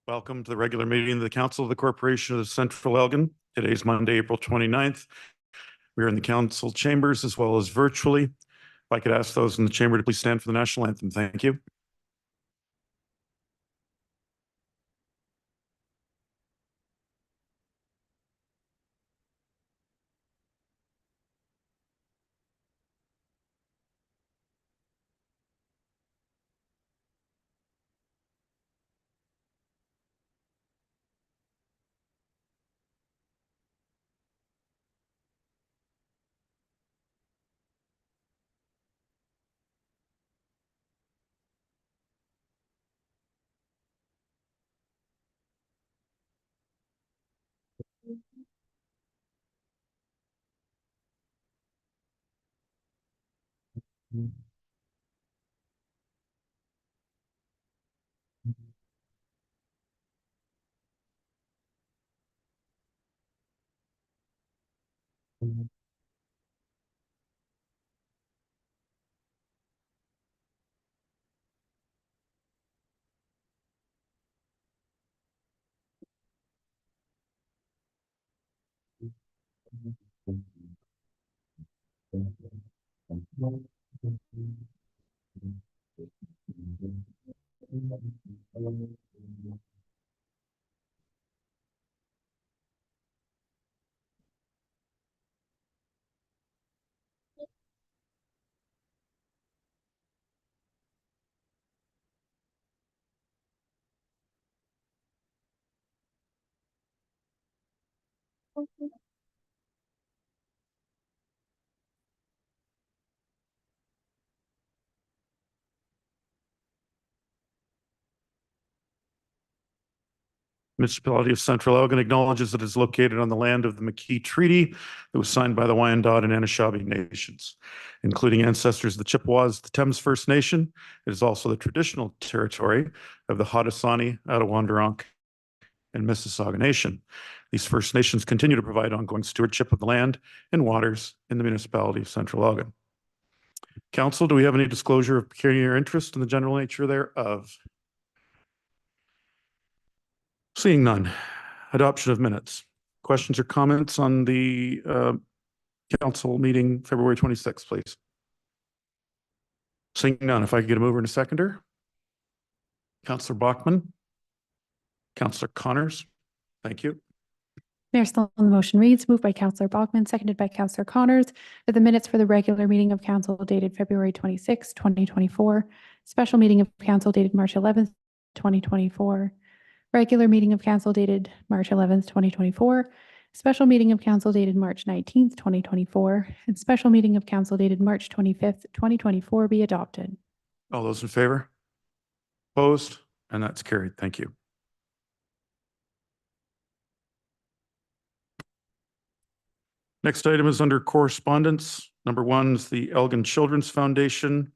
Welcome to the regular meeting of the Council of the Corporation of Central Elgin. Today is Monday, April 29th. We are in the council chambers as well as virtually. If I could ask those in the chamber to please stand for the national anthem. Thank you. Municipality of Central Elgin acknowledges that it is located on the land of the McKee Treaty that was signed by the Wyandot and Anishinaabe nations, including ancestors of the Chippewas, the Thames First Nation. It is also the traditional territory of the Haudenosaunee, Attawandaronk, and Mississauga Nation. These First Nations continue to provide ongoing stewardship of the land and waters in the municipality of Central Elgin. Council, do we have any disclosure of pecuniary interest in the general nature thereof? Seeing none. Adoption of minutes. Questions or comments on the council meeting February 26th, please? Seeing none. If I could get a mover and a seconder. Councillor Bachman. Councillor Connors. Thank you. Mayor Sloan, the motion reads, moved by Councillor Bachman, seconded by Councillor Connors, that the minutes for the regular meeting of council dated February 26, 2024, special meeting of council dated March 11th, 2024, regular meeting of council dated March 11th, 2024, special meeting of council dated March 19th, 2024, and special meeting of council dated March 25th, 2024 be adopted. All those in favor? Opposed? And that's carried. Thank you. Next item is under correspondence. Number one is the Elgin Children's Foundation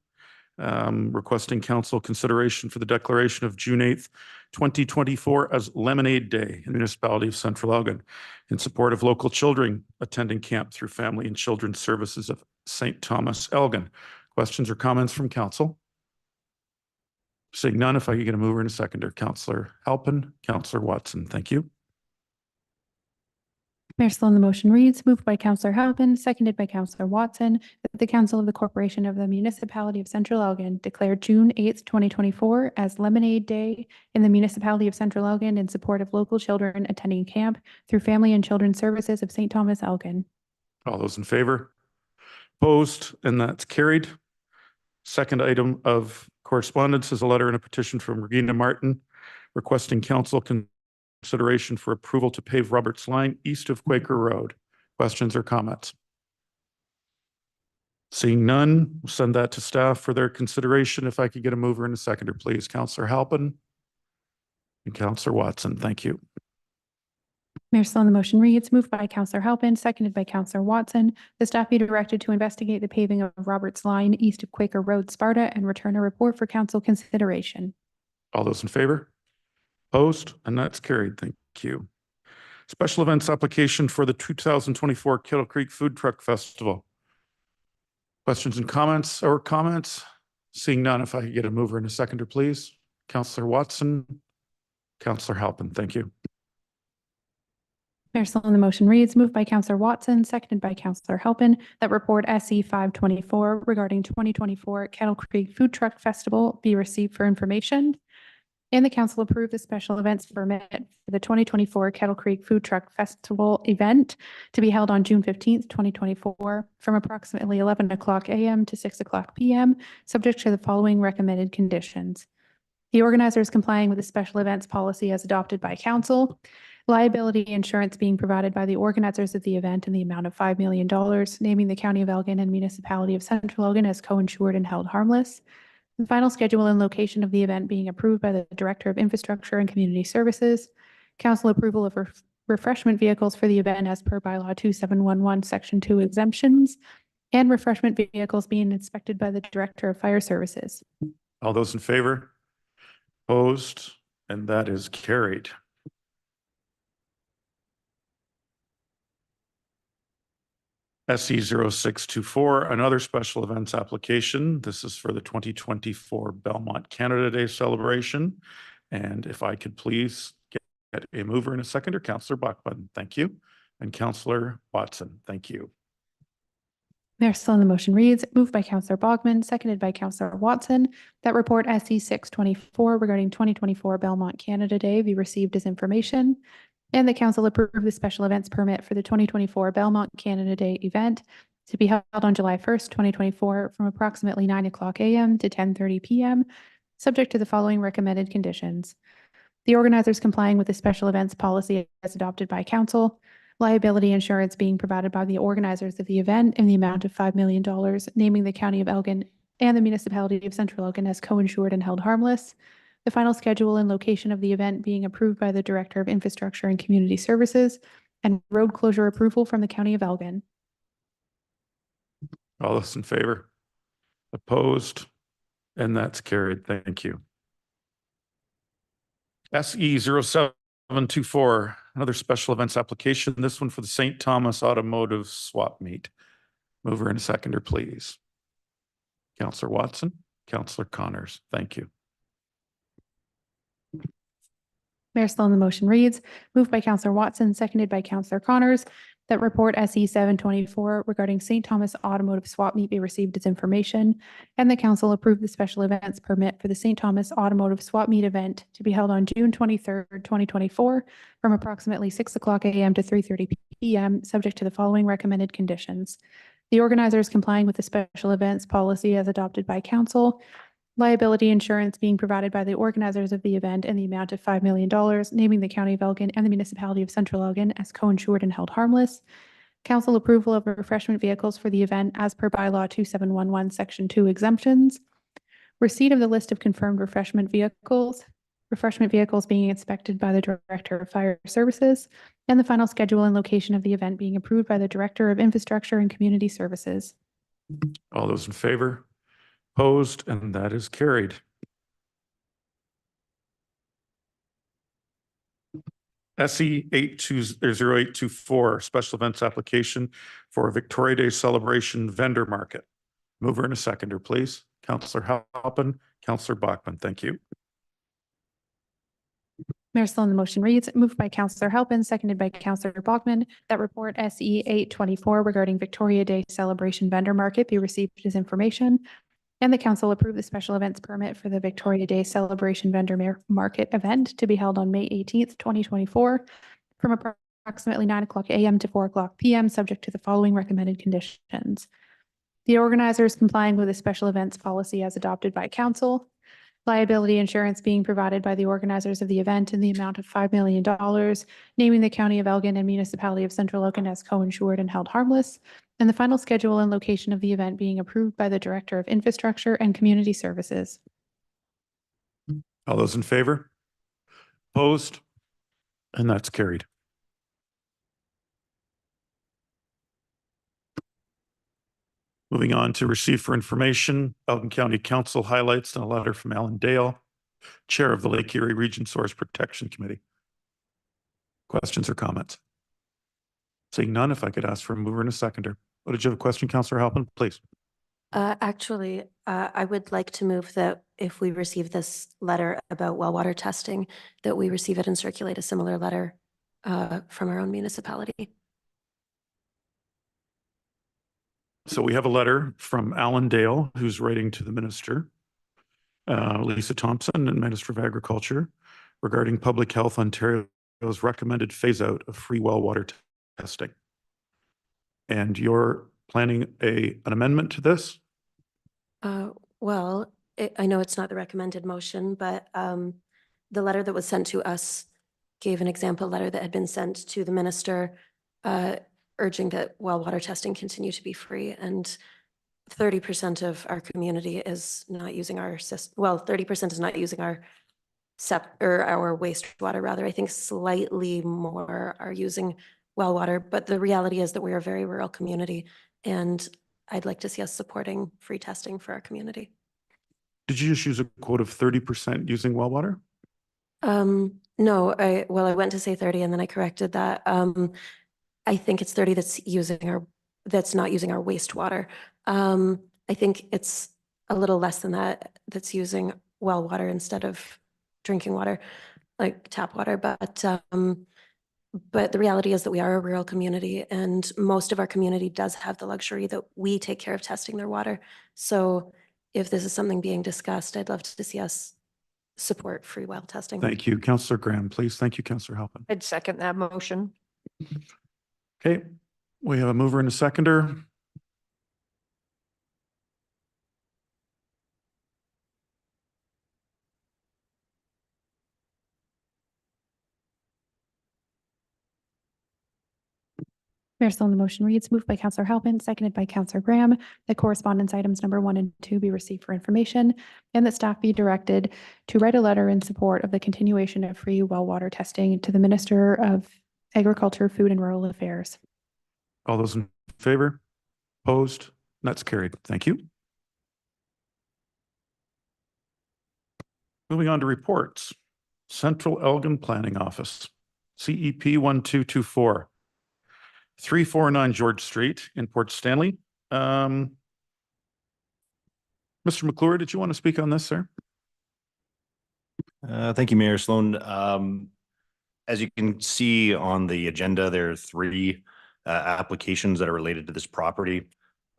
requesting council consideration for the declaration of June 8th, 2024 as LemonAID Day in the municipality of Central Elgin in support of local children attending camp through Family and Children's Services of St. Thomas, Elgin. Questions or comments from council? Seeing none, if I could get a mover and a seconder. Councillor Halpin, Councillor Watson. Thank you. Mayor Sloan, the motion reads, moved by Councillor Halpin, seconded by Councillor Watson, that the Council of the Corporation of the Municipality of Central Elgin declare June 8th, 2024 as LemonAID Day in the municipality of Central Elgin in support of local children attending camp through Family and Children's Services of St. Thomas, Elgin. All those in favor? Opposed? And that's carried. Second item of correspondence is a letter and a petition from Regina Martyn requesting council consideration for approval to pave Roberts Line east of Quaker Road. Questions or comments? Seeing none, we'll send that to staff for their consideration. If I could get a mover and a seconder, please. Councillor Halpin and Councillor Watson. Thank you. Mayor Sloan, the motion reads, moved by Councillor Halpin, seconded by Councillor Watson, the staff be directed to investigate the paving of Roberts Line east of Quaker Road, Sparta, and return a report for council consideration. All those in favor? Opposed? And that's carried. Thank you. Special events application for the 2024 Kettle Creek Food Truck Festival. Questions and comments or comments? Seeing none, if I could get a mover and a seconder, please. Councillor Watson, Counselor Halpin, thank you. Mayor Sloan, the motion reads, moved by Counselor Watson, seconded by Counselor Halpin, that report SE 524 regarding 2024 Kettle Creek Food Truck Festival be received for information. And the council approve the special events permit for the 2024 Kettle Creek Food Truck Festival event to be held on June 15th, 2024, from approximately 11 o'clock a.m. to 6 o'clock p.m., subject to the following recommended conditions. The organizer is complying with the special events policy as adopted by council. Liability insurance being provided by the organizers of the event in the amount of $5 million, naming the County of Elgin and Municipality of Central Elgin as co-insured and held harmless. The final schedule and location of the event being approved by the Director of Infrastructure and Community Services. Council approval of refreshment vehicles for the event as per bylaw 2711, section 2 exemptions, and refreshment vehicles being inspected by the Director of Fire Services. All those in favor? Opposed? And that is carried. SE 0624, another special events application. This is for the 2024 Belmont Canada Day celebration. And if I could please get a mover and a seconder, Councillor Bachman, thank you. And Councillor Watson, thank you. Mayor Sloan, the motion reads, moved by Councillor Bogman, seconded by Councillor Watson, that report SE 624 regarding 2024 Belmont Canada Day be received as information. And the council approve the special events permit for the 2024 Belmont Canada Day event to be held on July 1st, 2024 from approximately 9 o'clock a.m. to 10:30 p.m., subject to the following recommended conditions. The organizers complying with the special events policy as adopted by council, liability insurance being provided by the organizers of the event in the amount of $5 million, naming the County of Elgin and the Municipality of Central Elgin as co-insured and held harmless. The final schedule and location of the event being approved by the Director of Infrastructure and Community Services, and road closure approval from the County of Elgin. All those in favor? Opposed? And that's carried. Thank you. SE 0724, another special events application. This one for the St. Thomas Automotive Swap Meet. Mover and seconder, please. Councillor Watson, Councillor Connors, thank you. Mayor Sloan, the motion reads, moved by Councillor Watson, seconded by Councillor Connors, that report SE 724 regarding St. Thomas Automotive Swap Meet be received as information, and the council approve the special events permit for the St. Thomas Automotive Swap Meet event to be held on June 23rd, 2024, from approximately 6 o'clock a.m. to 3:30 p.m., subject to the following recommended conditions. The organizers complying with the special events policy as adopted by council, liability insurance being provided by the organizers of the event in the amount of $5 million, naming the County of Elgin and the Municipality of Central Elgin as co-insured and held harmless. Council approval of refreshment vehicles for the event as per bylaw 2711, section 2 exemptions. Receipt of the list of confirmed refreshment vehicles being inspected by the Director of Fire Services, and the final schedule and location of the event being approved by the Director of Infrastructure and Community Services. All those in favor? Opposed, and that is carried. SE 0824, special events application for a Victoria Day celebration vendor market. Mover and a seconder, please. Councillor Halpin, Councillor Bachman, thank you. Mayor Sloan, the motion reads, moved by Councillor Halpin, seconded by Councillor Bachman, that report SE 824 regarding Victoria Day celebration vendor market be received as information, and the council approve the special events permit for the Victoria Day celebration vendor market event to be held on May 18th, 2024, from approximately 9 o'clock a.m. to 4 o'clock p.m., subject to the following recommended conditions. The organizers complying with the special events policy as adopted by council, liability insurance being provided by the organizers of the event in the amount of $5 million, naming the County of Elgin and Municipality of Central Elgin as co-insured and held harmless, and the final schedule and location of the event being approved by the Director of Infrastructure and Community Services. All those in favor? Opposed? And that's carried. Moving on to receive for information, Elgin County Council highlights in a letter from Alan Dale, Chair of the Lake Erie Region Source Protection Committee. Questions or comments? Seeing none, if I could ask for a mover and a seconder. Oh, did you have a question, Councillor Halpin? Please. I would like to move that if we receive this letter about well water testing, that we receive it and circulate a similar letter from our own municipality. So we have a letter from Alan Dale, who's writing to the minister, Lisa Thompson, and Minister of Agriculture, regarding Public Health Ontario's recommended phase out of free well water testing. And you're planning an amendment to this? Well, I know it's not the recommended motion, but the letter that was sent to us gave an example letter that had been sent to the minister urging that well water testing continue to be free. And 30% of our community is not using our system. Well, 30% is not using our our wastewater rather. I think slightly more are using well water, but the reality is that we are a very rural community, and I'd like to see us supporting free testing for our community. Did you just use a quote of 30% using well water? No, I went to say 30 and then I corrected that. I think it's 30 that's not using our wastewater. I think it's a little less than that that's using well water instead of drinking water, like tap water. But the reality is that we are a rural community, and most of our community does have the luxury that we take care of testing their water. So if this is something being discussed, I'd love to see us support free well testing. Thank you. Councillor Graham, please. Thank you, Councillor Halpin. I'd second that motion. Okay, we have a mover and a seconder. Mayor Sloan, the motion reads, moved by Councillor Halpin, seconded by Councillor Graham, that correspondence items number 1 and 2 be received for information, and that staff be directed to write a letter in support of the continuation of free well water testing to the Minister of Agriculture, Food and Rural Affairs. All those in favor? Opposed? That's carried. Thank you. Moving on to reports. Central Elgin Planning Office, CEP 1224. 349 George Street in Port Stanley. Mr. McClure, did you want to speak on this, sir? Thank you, Mayor Sloan. As you can see on the agenda, there are 3 applications that are related to this property.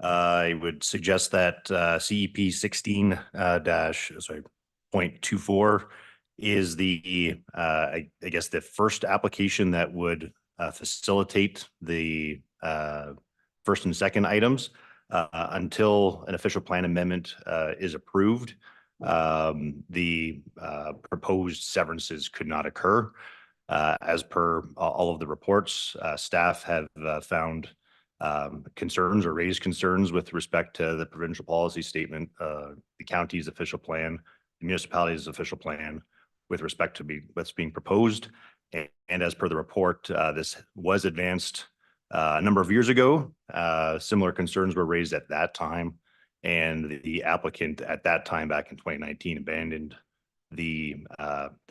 I would suggest that CEP 16-0.24 is the I guess the first application that would facilitate the first and second items until an official plan amendment is approved. The proposed severances could not occur. As per all of the reports, staff have found concerns or raised concerns with respect to the provincial policy statement, the county's official plan, the municipality's official plan with respect to what's being proposed. And as per the report, this was advanced a number of years ago. Similar concerns were raised at that time, and the applicant at that time, back in 2019, abandoned the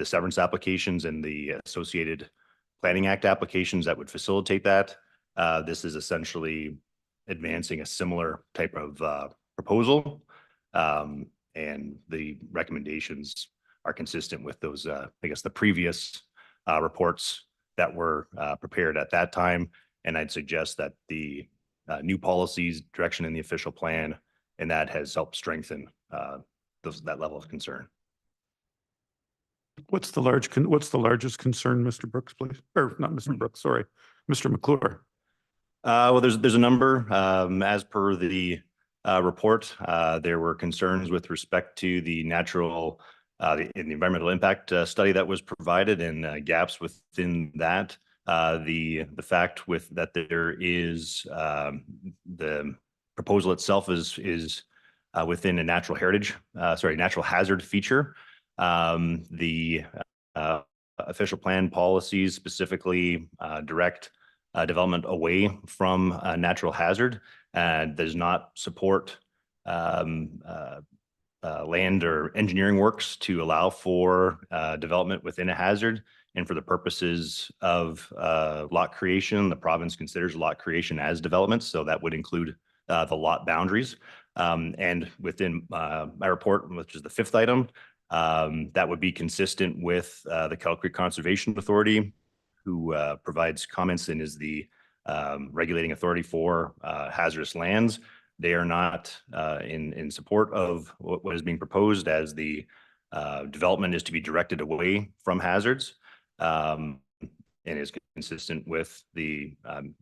severance applications and the associated Planning Act applications that would facilitate that. This is essentially advancing a similar type of proposal, and the recommendations are consistent with those, I guess, the previous reports that were prepared at that time. And I'd suggest that the new policies, direction in the official plan, and that has helped strengthen that level of concern. What's the largest concern, Mr. Brooks, please? Or not Mr. Brooks, sorry, Mr. McClure. Well, there's a number. As per the report, there were concerns with respect to the natural the environmental impact study that was provided, and gaps within that. The fact that there is the proposal itself is within a natural hazard feature. The official plan policies specifically direct development away from a natural hazard and does not support land or engineering works to allow for development within a hazard. And for the purposes of lot creation, the province considers lot creation as development. So that would include the lot boundaries. And within my report, which is the fifth item, that would be consistent with the Kettle Creek Conservation Authority, who provides comments and is the regulating authority for hazardous lands. They are not in support of what is being proposed, as the development is to be directed away from hazards, and is consistent with the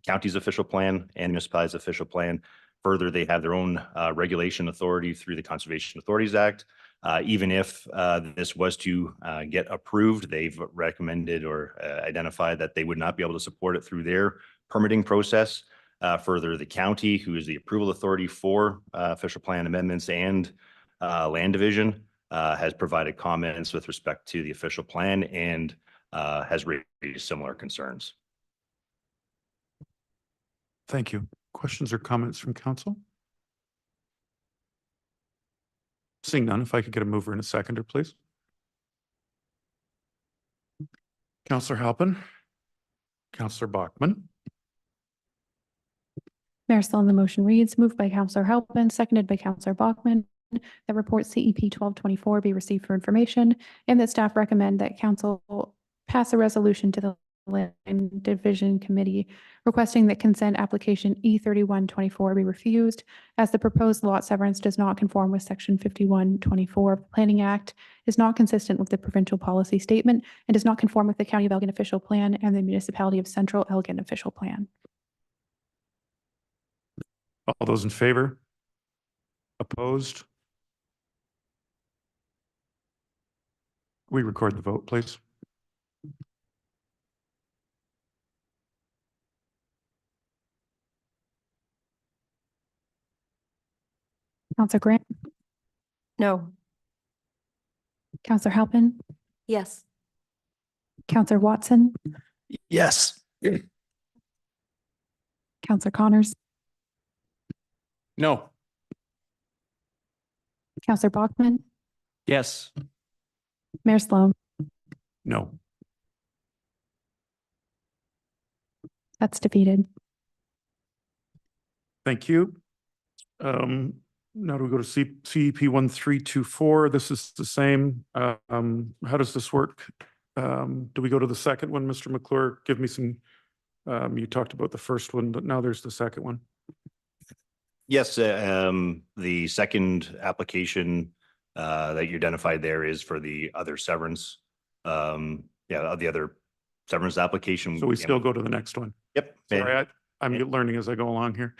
county's official plan and municipality's official plan. Further, they have their own regulation authority through the Conservation Authorities Act. Even if this was to get approved, they've recommended or identified that they would not be able to support it through their permitting process. Further, the county, who is the approval authority for official plan amendments and land division, has provided comments with respect to the official plan and has raised similar concerns. Thank you. Questions or comments from council? Seeing none, if I could get a mover and a seconder, please. Councillor Halpin. Councillor Bachman. Mayor Sloan, the motion reads, moved by Councillor Halpin, seconded by Councillor Bachman, that report CEP 1224 be received for information, and that staff recommend that council pass a resolution to the Land Division Committee requesting that consent application E3124 be refused, as the proposed lot severance does not conform with section 5124 of the Planning Act, is not consistent with the provincial policy statement, and does not conform with the County of Elgin official plan and the Municipality of Central Elgin official plan. All those in favor? Opposed? We record the vote, please. Councillor Grant, No. Councillor Halpin, Yes. Councillor Watson, Yes. Councillor Connors, No. Councillor Bachman, Yes. Mayor Sloan. No. That's defeated. Thank you. Now do we go to CEP 1324? This is the same. How does this work? Do we go to the second one? Mr. McClure, give me some, you talked about the first one, but now there's the second one. Yes, the second application that you identified there is for the other severance. The other severance application. So we still go to the next one. Yep. Sorry, I'm learning as I go along here.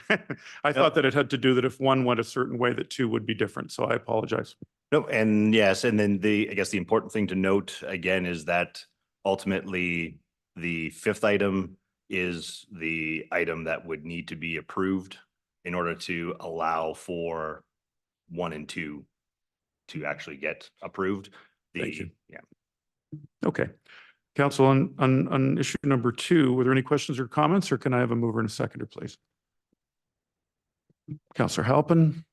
I thought that it had to do that if one went a certain way, that two would be different. So I apologize. No, and yes, and then I guess the important thing to note again is that ultimately the fifth item is the item that would need to be approved in order to allow for 1 and 2 to actually get approved. Thank you. Yeah. Okay. Council, on issue number 2, were there any questions or comments, or can I have a mover and a seconder, please? Councillor Halpin,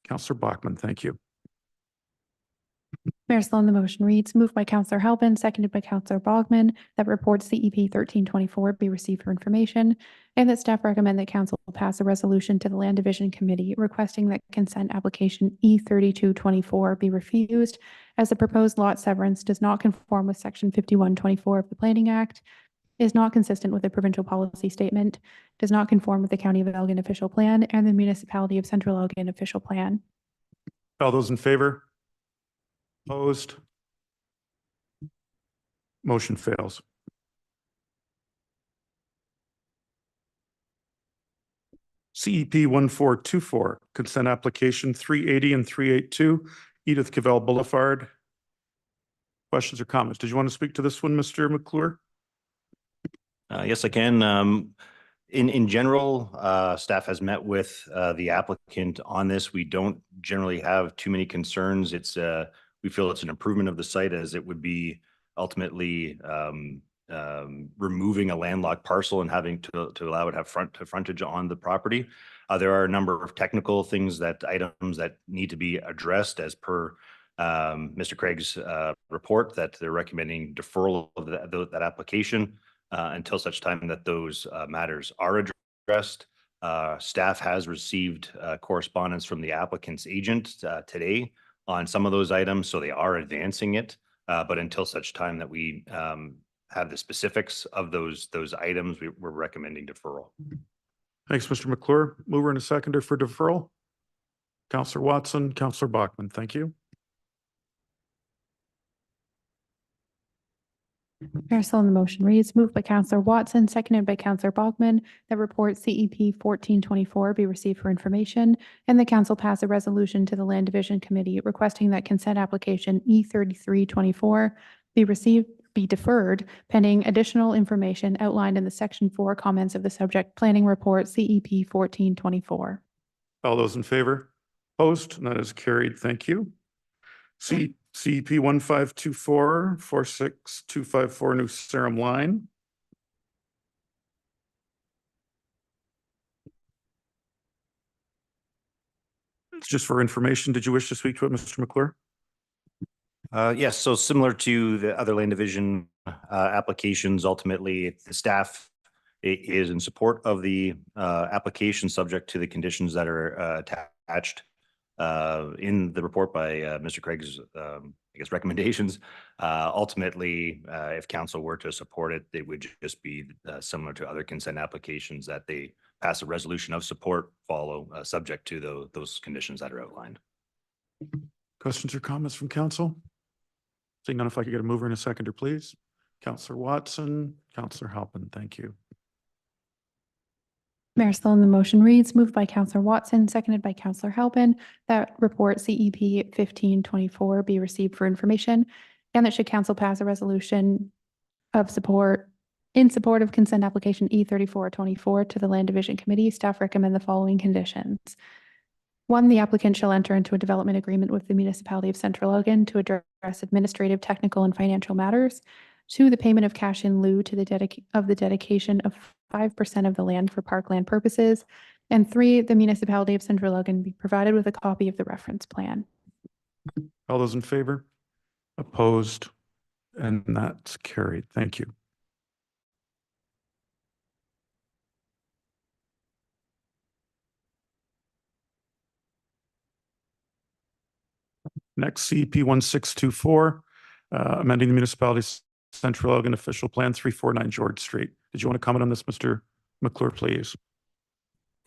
Councillor Bachman, thank you. Mayor Sloan, the motion reads, moved by Councillor Halpin, seconded by Councillor Bachman, that report CEP 1324 be received for information, and that staff recommend that council pass a resolution to the Land Division Committee requesting that consent application E3224 be refused, as the proposed lot severance does not conform with section 5124 of the Planning Act, is not consistent with the provincial policy statement, does not conform with the County of Elgin official plan and the Municipality of Central Elgin official plan. All those in favor? Opposed? Motion fails. CEP 1424, consent application 380 and 382, Edith Cavell Boulevard. Questions or comments? Did you want to speak to this one, Mr. McClure? Yes, I can. In general, staff has met with the applicant on this. We don't generally have too many concerns. We feel it's an improvement of the site, as it would be ultimately removing a landlocked parcel and having to allow it to have frontage on the property. There are a number of technical items that need to be addressed as per Mr. Craig's report, that they're recommending deferral of that application until such time that those matters are addressed. Staff has received correspondence from the applicant's agent today on some of those items, so they are advancing it. But until such time that we have the specifics of those items, we're recommending deferral. Thanks, Mr. McClure. Mover and a seconder for deferral. Counselor Watson, Counselor Bachman, thank you. Mayor Sullivan, the motion reads, moved by Counselor Watson, seconded by Counselor Bachman, that report CEP 1424 be received for information, and the council pass a resolution to the Land Division Committee requesting that consent application E3324 be deferred pending additional information outlined in the Section 4 comments of the subject planning report CEP 1424. All those in favor? Opposed? And that is carried. Thank you. CEP 1524 46254 New Sarum Line. It's just for information. Did you wish to speak to it, Mr. McClure? Yes, so similar to the other land division applications, ultimately the staff is in support of the application subject to the conditions that are attached in the report by Mr. Craig's, I guess, recommendations. Ultimately, if council were to support it, it would just be similar to other consent applications that they pass a resolution of support, follow subject to those conditions that are outlined. Questions or comments from council? Seeing none, if I could get a mover and a seconder, please. Counselor Watson, Counselor Halpin, thank you. Mayor Sullivan, the motion reads, moved by Counselor Watson, seconded by Counselor Halpin, that report CEP 1524 be received for information, and that should council pass a resolution of support in support of consent application E3424 to the Land Division Committee, staff recommend the following conditions. 1, the applicant shall enter into a development agreement with the Municipality of Central Elgin to address administrative, technical, and financial matters. 2, the payment of cash in lieu to the dedication of 5% of the land for parkland purposes. And 3, the Municipality of Central Elgin be provided with a copy of the reference plan. All those in favor? Opposed? And that's carried. Thank you. Next, CEP 1624, amending the municipality's Central Elgin official plan 349 George Street. Did you want to comment on this, Mr. McClure, please?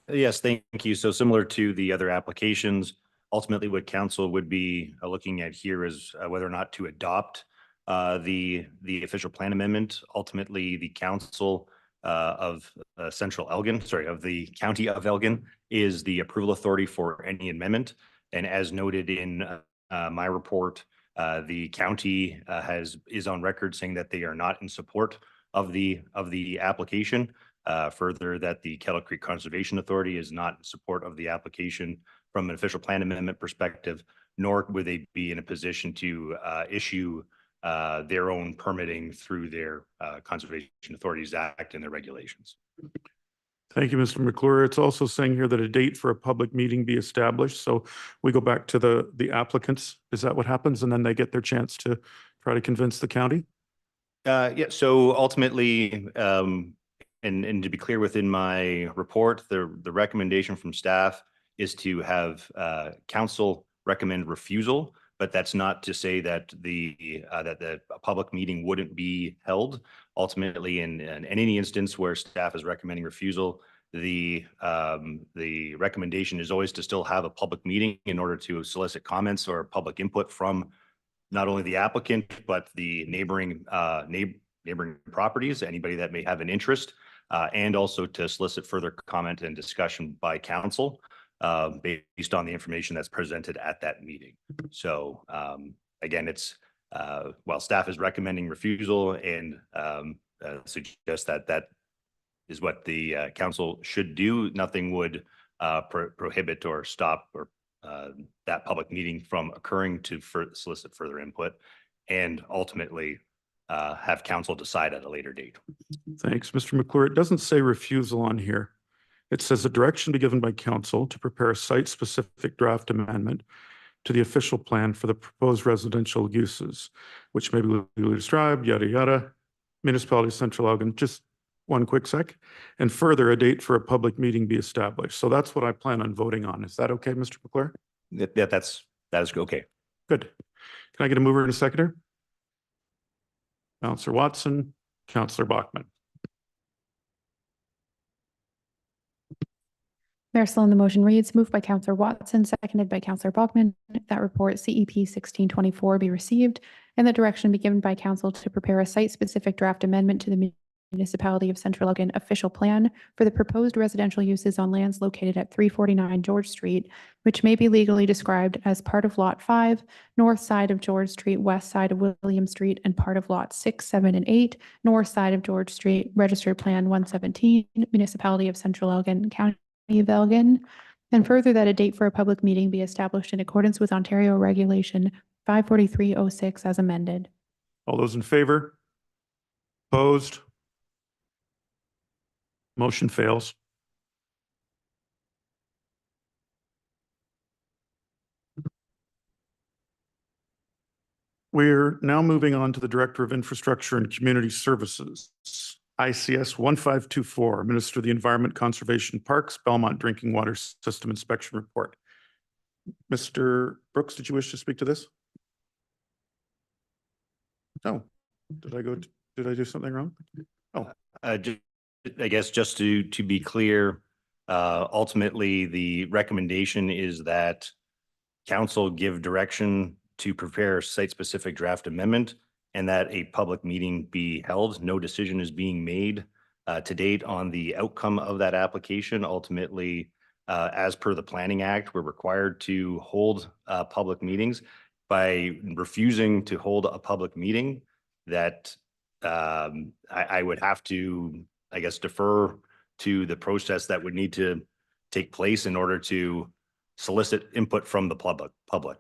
Yes, thank you. So similar to the other applications, ultimately what council would be looking at here is whether or not to adopt the official plan amendment. Ultimately, the council of Central Elgin, of the County of Elgin, is the approval authority for any amendment. And as noted in my report, the county is on record saying that they are not in support of the application. Further, that the Kettle Creek Conservation Authority is not in support of the application from an official plan amendment perspective, nor would they be in a position to issue their own permitting through their Conservation Authorities Act and their regulations. Thank you, Mr. McClure. It's also saying here that a date for a public meeting be established. So we go back to the applicants. Is that what happens? And then they get their chance to try to convince the county? Yeah, so ultimately, and to be clear within my report, the recommendation from staff is to have council recommend refusal, but that's not to say that the public meeting wouldn't be held. Ultimately, in any instance where staff is recommending refusal, the recommendation is always to still have a public meeting in order to solicit comments or public input from not only the applicant but the neighboring properties, anybody that may have an interest, and also to solicit further comment and discussion by council based on the information that's presented at that meeting. So again, it's while staff is recommending refusal and suggest that is what the council should do, nothing would prohibit or stop or that public meeting from occurring to solicit further input and ultimately have council decide at a later date. Thanks, Mr. McClure. It doesn't say refusal on here. It says a direction be given by council to prepare a site-specific draft amendment to the official plan for the proposed residential uses, which may be legally described, yada, yada. Municipality of Central Elgin. Just one quick sec. And further, a date for a public meeting be established. So that's what I plan on voting on. Is that okay, Mr. McClure? That is okay. Good. Can I get a mover and a seconder? Counselor Watson, Counselor Bachman. Mayor Sloan, the motion reads, moved by Counselor Watson, seconded by Counselor Bachman, that report CEP 1624 be received and the direction be given by council to prepare a site-specific draft amendment to the Municipality of Central Elgin official plan for the proposed residential uses on lands located at 349 George Street, which may be legally described as part of Lot 5, north side of George Street, west side of William Street, and part of Lot 6, 7, and 8, north side of George Street, Registered Plan 117, Municipality of Central Elgin, County of Elgin, and further that a date for a public meeting be established in accordance with Ontario Regulation 54306 as amended. All those in favor? Opposed? Motion fails. We're now moving on to the Director of Infrastructure and Community Services, ICS 1524, Minister of the Environment, Conservation, Parks, Belmont Drinking Water System Inspection Report. Mr. Brooks, did you wish to speak to this? No. Did I do something wrong? Oh. I guess just to be clear, ultimately the recommendation is that council give direction to prepare site-specific draft amendment and that a public meeting be held. No decision is being made to date on the outcome of that application. Ultimately, as per the Planning Act, we're required to hold public meetings. By refusing to hold a public meeting, that I would have to, I guess, defer to the process that would need to take place in order to solicit input from the public.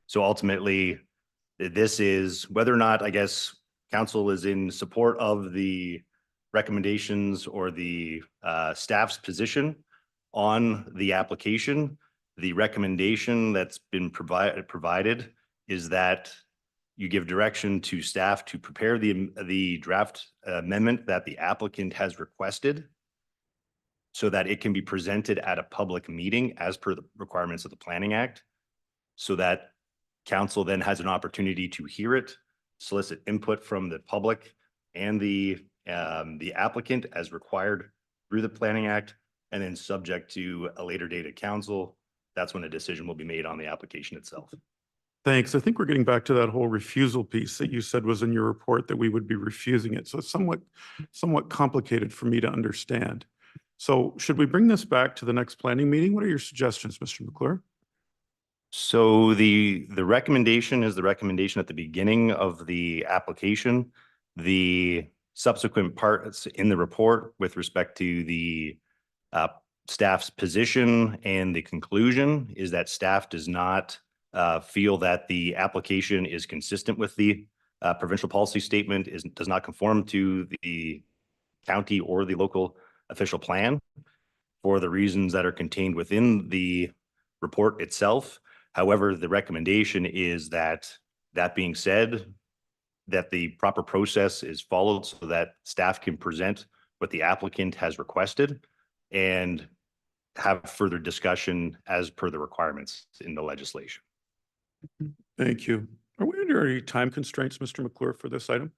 So ultimately, this is whether or not, I guess, council is in support of the recommendations or the staff's position on the application. The recommendation that's been provided is that you give direction to staff to prepare the draft amendment that the applicant has requested so that it can be presented at a public meeting as per the requirements of the Planning Act, so that council then has an opportunity to hear it, solicit input from the public and the applicant as required through the Planning Act, and then subject to a later date at council. That's when a decision will be made on the application itself. Thanks. I think we're getting back to that whole refusal piece that you said was in your report, that we would be refusing it. So it's somewhat complicated for me to understand. So should we bring this back to the next planning meeting? What are your suggestions, Mr. McClure? So the recommendation is the recommendation at the beginning of the application. The subsequent parts in the report with respect to the staff's position and the conclusion is that staff does not feel that the application is consistent with the provincial policy statement, does not conform to the county or the local official plan for the reasons that are contained within the report itself. However, the recommendation is that being said, that the proper process is followed so that staff can present what the applicant has requested and have further discussion as per the requirements in the legislation. Thank you. Are we under any time constraints, Mr. McClure, for this item?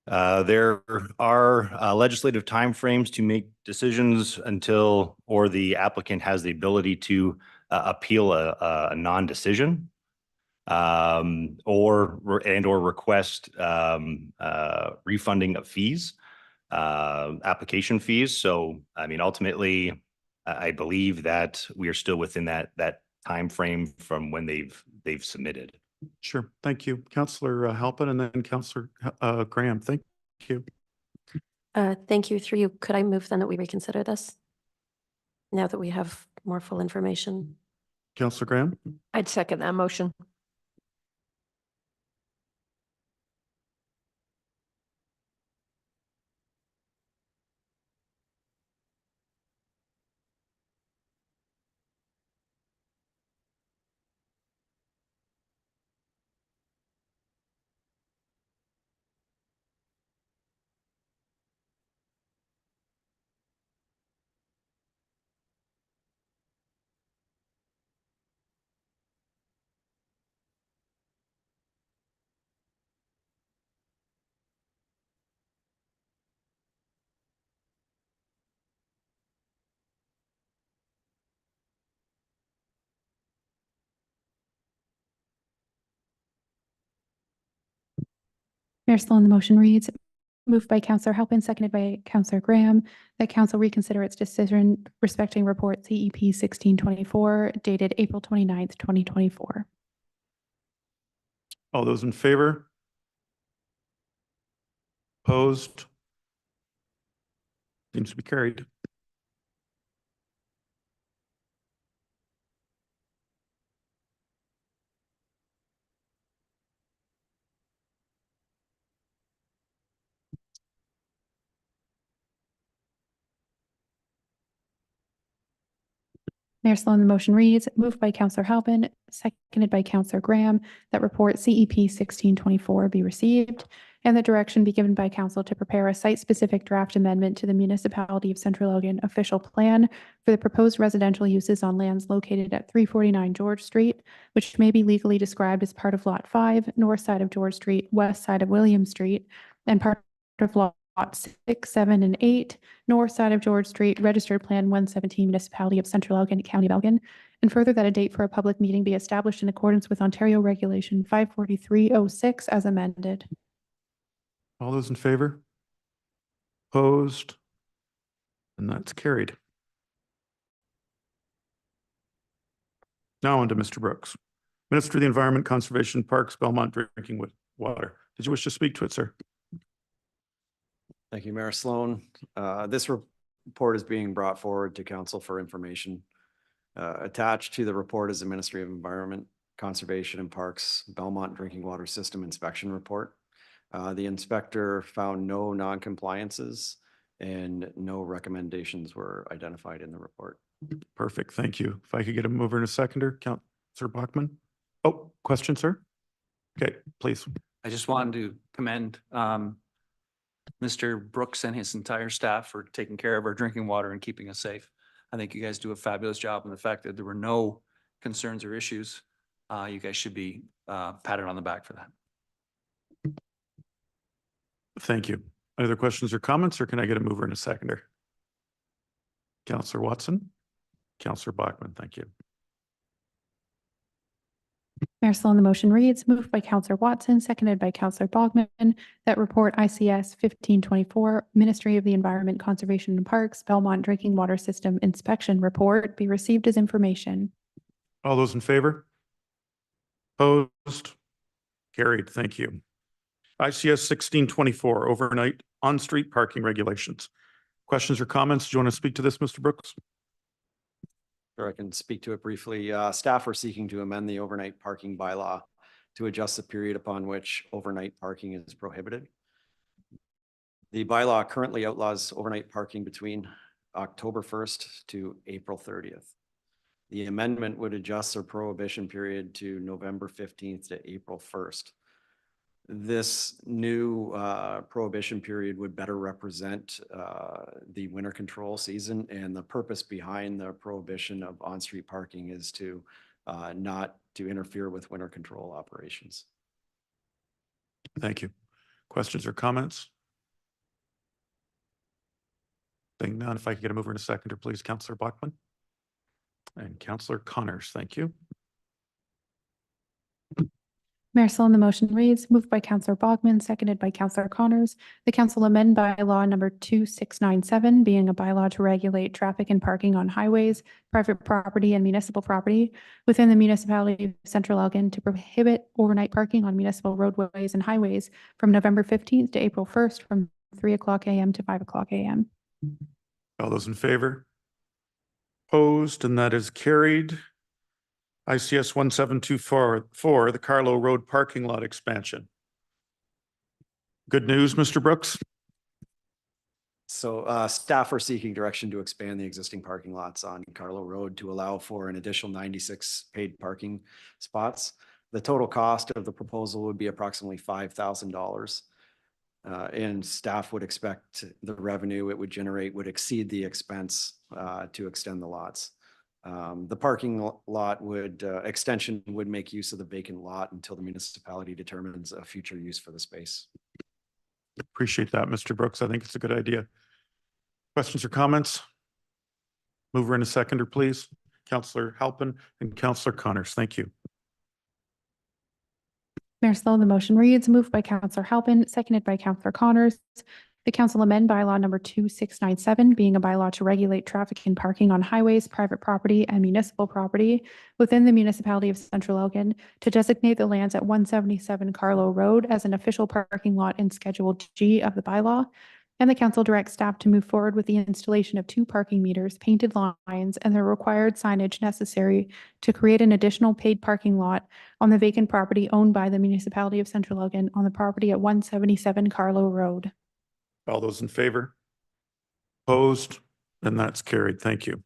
There are legislative timeframes to make decisions until, or the applicant has the ability to appeal a non-decision, or request refunding of fees, application fees. So, I mean, ultimately, I believe that we are still within that time frame from when they've submitted. Sure. Thank you. Councillor Halpin and then Councillor Graham. Thank you. Thank you. Through you, could I move then that we reconsider this now that we have more full information? Councillor Graham? I'd second that motion. Mayor Sloan, the motion reads, moved by Councillor Halpin, seconded by Councillor Graham, that council reconsider its decision respecting report CEP 1624 dated April 29th, 2024. All those in favor? Opposed? Seems to be carried. Mayor Sloan, the motion reads, moved by Councillor Halpin, seconded by Councillor Graham, that report CEP 1624 be received, and the direction be given by council to prepare a site-specific draft amendment to the Municipality of Central Elgin official plan for the proposed residential uses on lands located at 349 George Street, which may be legally described as part of Lot 5, north side of George Street, west side of William Street, and part of Lot 6, 7, and 8, north side of George Street, registered plan 117, Municipality of Central Elgin, County of Elgin, and further that a date for a public meeting be established in accordance with Ontario Regulation 54306 as amended. All those in favor? Opposed? And that's carried. Now on to Mr. Brooks. Minister of the Environment, Conservation, Parks, Belmont Drinking Water. Did you wish to speak to it, sir? Thank you, Mayor Sloan. This report is being brought forward to council for information. Attached to the report is the Ministry of Environment, Conservation and Parks Belmont Drinking Water System Inspection Report. The inspector found no non-compliances and no recommendations were identified in the report. Perfect, thank you. If I could get a mover and a seconder, Councillor Bachman. Oh, question, sir? Okay, please. I just wanted to commend Mr. Brooks and his entire staff for taking care of our drinking water and keeping us safe. I think you guys do a fabulous job, and the fact that there were no concerns or issues, you guys should be patted on the back for that. Thank you. Any other questions or comments, or can I get a mover and a seconder? Councillor Watson, Councillor Bachman, thank you. Mayor Sloan, the motion reads, moved by Councillor Watson, seconded by Councillor Bogman, that report ICS 1524, Ministry of the Environment, Conservation and Parks, Belmont Drinking Water System Inspection Report be received as information. All those in favor? Opposed? Carried, thank you. ICS 1624, overnight on-street parking regulations. Questions or comments? Do you want to speak to this, Mr. Brooks? Sure, I can speak to it briefly. Staff are seeking to amend the overnight parking bylaw to adjust the period upon which overnight parking is prohibited. The bylaw currently outlaws overnight parking between October 1st to April 30th. The amendment would adjust their prohibition period to November 15th to April 1st. This new prohibition period would better represent the winter control season, and the purpose behind the prohibition of on-street parking is to not to interfere with winter control operations. Thank you. Questions or comments? Seeing none, if I could get a mover and a seconder, please, Councillor Bachman and Councillor Connors. Thank you. Mayor Sloan, the motion reads, moved by Councillor Bogman, seconded by Councillor Connors, the council amend bylaw number 2697, being a bylaw to regulate traffic and parking on highways, private property, and municipal property within the Municipality of Central Elgin to prohibit overnight parking on municipal roadways and highways from November 15th to April 1st from 3:00 a.m. to 5:00 a.m. All those in favor? Opposed, and that is carried. ICS 1724, the Carlo Road parking lot expansion. Good news, Mr. Brooks? So staff are seeking direction to expand the existing parking lots on Carlo Road to allow for an additional 96 paid parking spots. The total cost of the proposal would be approximately $5,000. And staff would expect the revenue it would generate would exceed the expense to extend the lots. The parking lot extension would make use of the vacant lot until the municipality determines a future use for the space. Appreciate that, Mr. Brooks. I think it's a good idea. Questions or comments? Mover and a seconder, please. Councillor Halpin and Councillor Connors. Thank you. Mayor Sloan, the motion reads, moved by Counselor Halpin, seconded by Counselor Connors. The council amend bylaw number 2697, being a bylaw to regulate traffic and parking on highways, private property, and municipal property within the municipality of Central Elgin, to designate the lands at 177 Carlow Road as an official parking lot in Schedule G of the bylaw. And the council directs staff to move forward with the installation of 2 parking meters, painted lines, and the required signage necessary to create an additional paid parking lot on the vacant property owned by the municipality of Central Elgin on the property at 177 Carlow Road. All those in favor? Opposed? And that's carried. Thank you.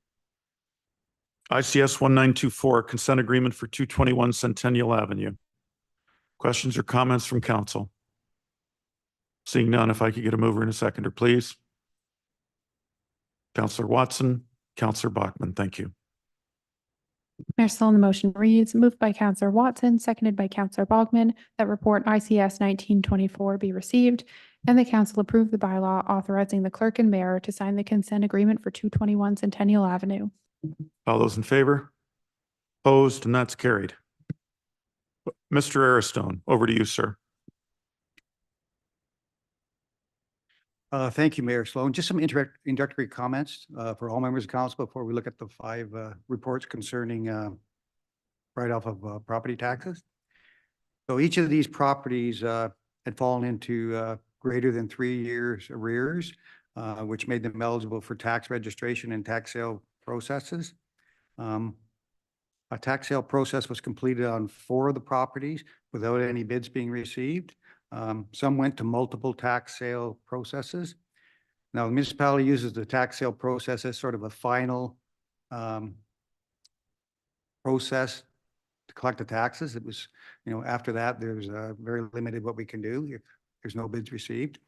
ICS 1924, consent agreement for 221 Centennial Avenue. Questions or comments from council? Seeing none, if I could get a mover and a seconder, please. Counselor Watson, Counselor Bachman, thank you. Mayor Sloan, the motion reads, moved by Counselor Watson, seconded by Counselor Bogman, that report ICS 1924 be received, and the council approve the bylaw authorizing the clerk and mayor to sign the consent agreement for 221 Centennial Avenue. All those in favor? Opposed, and that's carried. Mr. Aristone, over to you, sir. Thank you, Mayor Sloan. Just some introductory comments for all members of council before we look at the 5 reports concerning write-off of property taxes. So each of these properties had fallen into greater than 3 years arrears, which made them eligible for tax registration and tax sale processes. A tax sale process was completed on 4 of the properties without any bids being received. Some went to multiple tax sale processes. Now, the municipality uses the tax sale process as sort of a final process to collect the taxes. It was, after that, there's very limited what we can do if there's no bids received.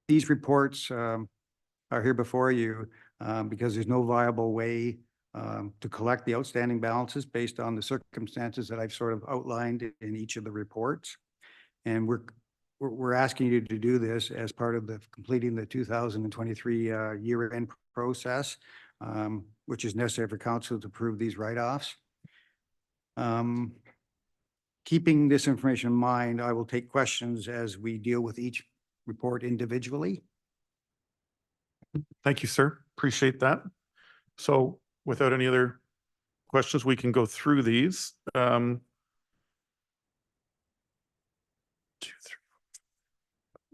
These reports are here before you because there's no viable way to collect the outstanding balances based on the circumstances that I've sort of outlined in each of the reports. And we're asking you to do this as part of the completing the 2023 year-end process, which is necessary for council to approve these write-offs. Keeping this information in mind, I will take questions as we deal with each report individually. Thank you, sir. Appreciate that. So without any other questions, we can go through these. 2, 3.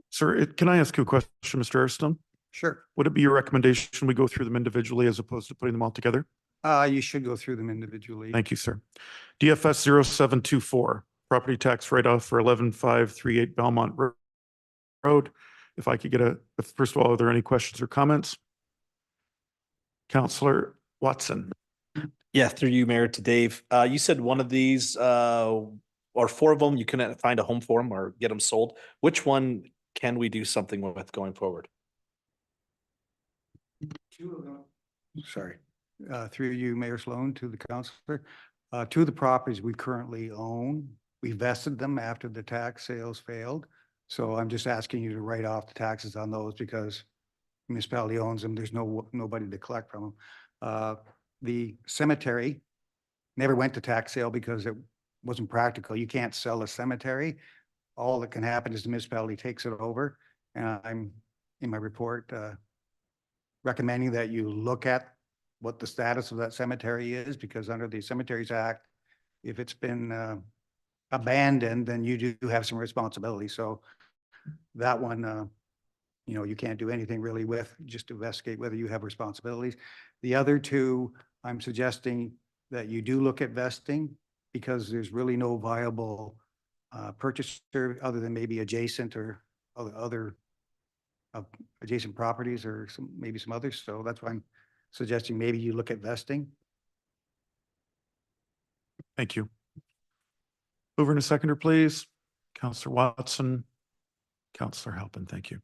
Sir, can I ask you a question, Mr. Airstone? Sure. Would it be your recommendation we go through them individually as opposed to putting them all together? You should go through them individually. Thank you, sir. DFS 0724, property tax write-off for 11538 Belmont Road. If I could get first of all, are there any questions or comments? Counselor Watson. Yeah, through you, Mayor, to Dave. You said one of these, or 4 of them, you couldn't find a home for them or get them sold. Which one can we do something with going forward? 2 of them. Sorry. Through you, Mayor Sloan, to the councillor. 2 of the properties we currently own, we vested them after the tax sales failed. So I'm just asking you to write off the taxes on those because the municipality owns them. There's nobody to collect from them. The cemetery never went to tax sale because it wasn't practical. You can't sell a cemetery. All that can happen is the municipality takes it over. And I'm in my report recommending that you look at what the status of that cemetery is, because under the Cemeteries Act, if it's been abandoned, then you do have some responsibility. So that one, you can't do anything really with, just to investigate whether you have responsibilities. The other 2, I'm suggesting that you do look at vesting because there's really no viable purchaser other than maybe adjacent or other adjacent properties or maybe some others. So that's why I'm suggesting maybe you look at vesting. Thank you. Mover and a seconder, please. Counselor Watson, Counselor Halpin, thank you.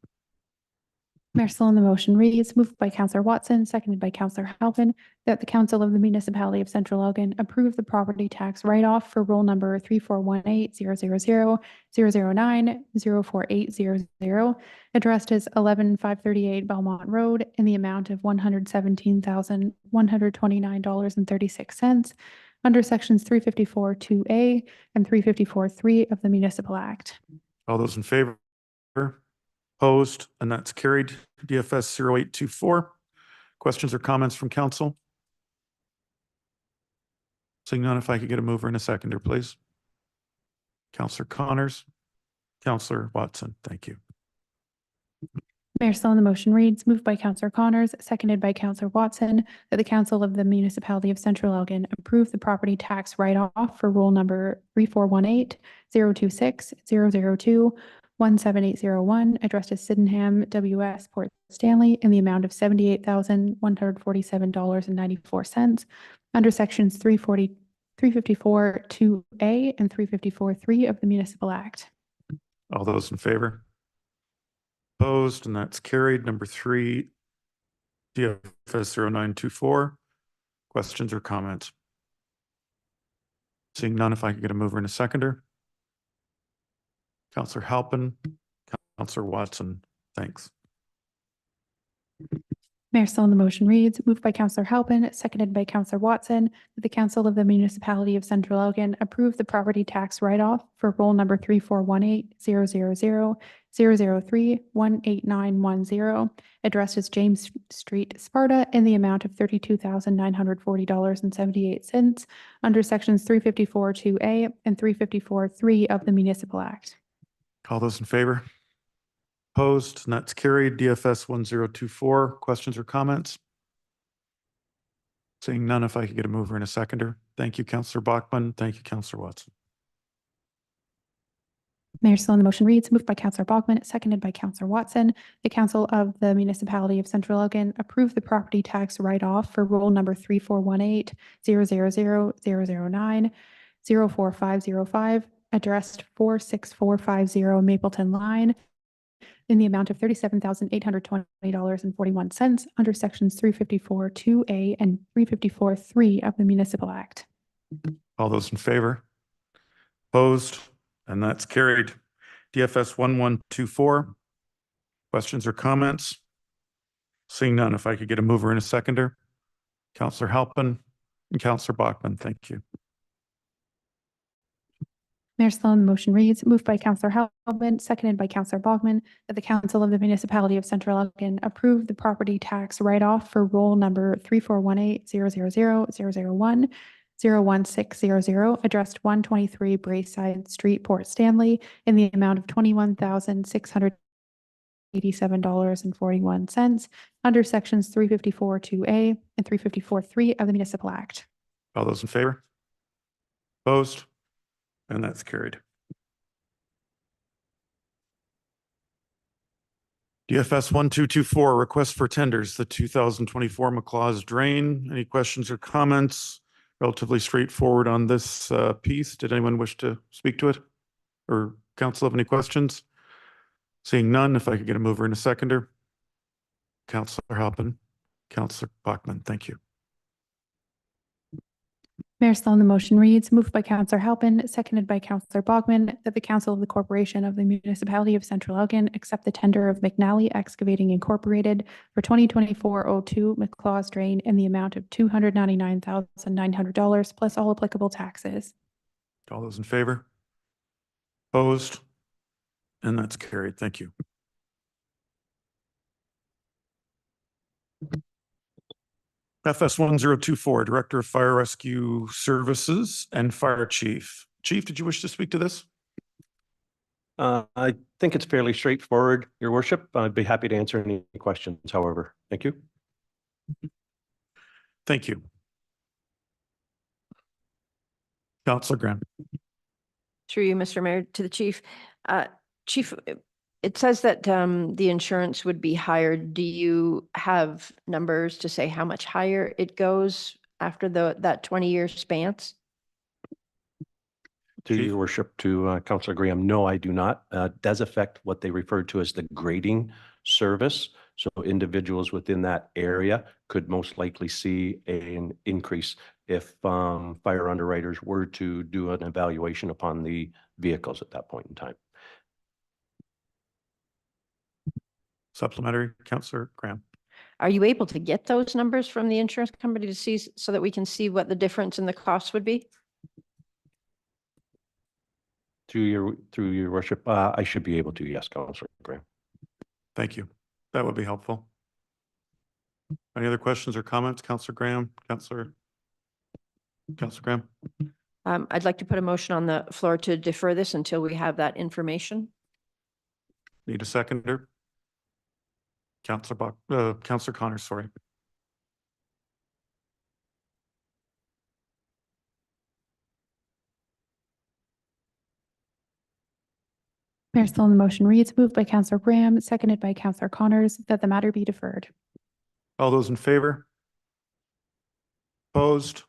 Mayor Sloan, the motion reads, moved by Counselor Watson, seconded by Counselor Halpin, that the council of the municipality of Central Elgin approve the property tax write-off for roll number 341800000904800, addressed as 11538 Belmont Road, in the amount of $117,129.36, under sections 354-2A and 354-3 of the Municipal Act. All those in favor? Opposed? And that's carried. DFS 0824. Questions or comments from council? Seeing none, if I could get a mover and a seconder, please. Counselor Connors, Counselor Watson, thank you. Mayor Sloan, the motion reads, moved by Counselor Connors, seconded by Counselor Watson, that the Council of the Municipality of Central Elgin approve the property tax write-off for roll number 3418-026-002-17801, addressed as Sydenham, W.S., Port Stanley, in the amount of $78,147.94 under sections 354-2A and 354-3 of the Municipal Act. All those in favor? Opposed, and that's carried. Number 3, DFS 0924. Questions or comments? Seeing none, if I could get a mover and a seconder. Counselor Halpin, Counselor Watson, thanks. Mayor Sloan, the motion reads, moved by Counselor Halpin, seconded by Counselor Watson, that the Council of the Municipality of Central Elgin approve the property tax write-off for roll number 3418-000-003-18910, addressed as James Street, Sparta, in the amount of $32,940.78 under sections 354-2A and 354-3 of the Municipal Act. All those in favor? Opposed, and that's carried. DFS 1024. Questions or comments? Seeing none, if I could get a mover and a seconder. Thank you, Counselor Bachman. Thank you, Counselor Watson. Mayor Sloan, the motion reads, moved by Counselor Bachman, seconded by Counselor Watson. The Council of the Municipality of Central Elgin approve the property tax write-off for roll number 3418-000-009-04505, addressed 46450 Mapleton Line, in the amount of $37,820.41 under sections 354-2A and 354-3 of the Municipal Act. All those in favor? Opposed, and that's carried. DFS 1124. Questions or comments? Seeing none, if I could get a mover and a seconder. Counselor Halpin and Counselor Bachman, thank you. Mayor Sloan, the motion reads, moved by Counselor Halpin, seconded by Counselor Bachman, that the Council of the Municipality of Central Elgin approve the property tax write-off for roll number 3418-000-001-01600, addressed 123 Braeside Street, Port Stanley, in the amount of $21,687.41 under sections 354-2A and 354-3 of the Municipal Act. All those in favor? Opposed? And that's carried. DFS 1224, request for tenders, the 2024 McLaws Drain. Any questions or comments? Relatively straightforward on this piece. Did anyone wish to speak to it? Or council have any questions? Seeing none, if I could get a mover and a seconder. Counselor Halpin, Counselor Bachman, thank you. Mayor Sloan, the motion reads, moved by Counselor Halpin, seconded by Counselor Bachman, that the Council of the Corporation of the Municipality of Central Elgin accept the tender of McNally Excavating Incorporated for 2024-02 McLaws Drain in the amount of $299,900 plus all applicable taxes. All those in favor? Opposed? And that's carried. Thank you. FS 1024, Director of Fire Rescue Services and Fire Chief. Chief, did you wish to speak to this? I think it's fairly straightforward, Your Worship. I'd be happy to answer any questions, however. Thank you. Thank you. Councilor Graham. Through you, Mr. Mayor, to the Chief. Chief, it says that the insurance would be higher. Do you have numbers to say how much higher it goes after that 20-year span? To Chief? Your Worship, to Councilor Graham, no, I do not. Does affect what they refer to as the grading service. So individuals within that area could most likely see an increase if fire underwriters were to do an evaluation upon the vehicles at that point in time. Supplementary, Councilor Graham. Are you able to get those numbers from the insurance company to see, so that we can see what the difference in the cost would be? Through your worship, I should be able to, yes, Councillor Graham. Thank you. That would be helpful. Any other questions or comments? Councillor Graham, Councillor Graham? I'd like to put a motion on the floor to defer this until we have that information. Need a seconder? Councillor Connors, sorry. Mayor Sloan, the motion reads, moved by Councillor Graham, seconded by Councillor Connors, that the matter be deferred. All those in favor? Opposed?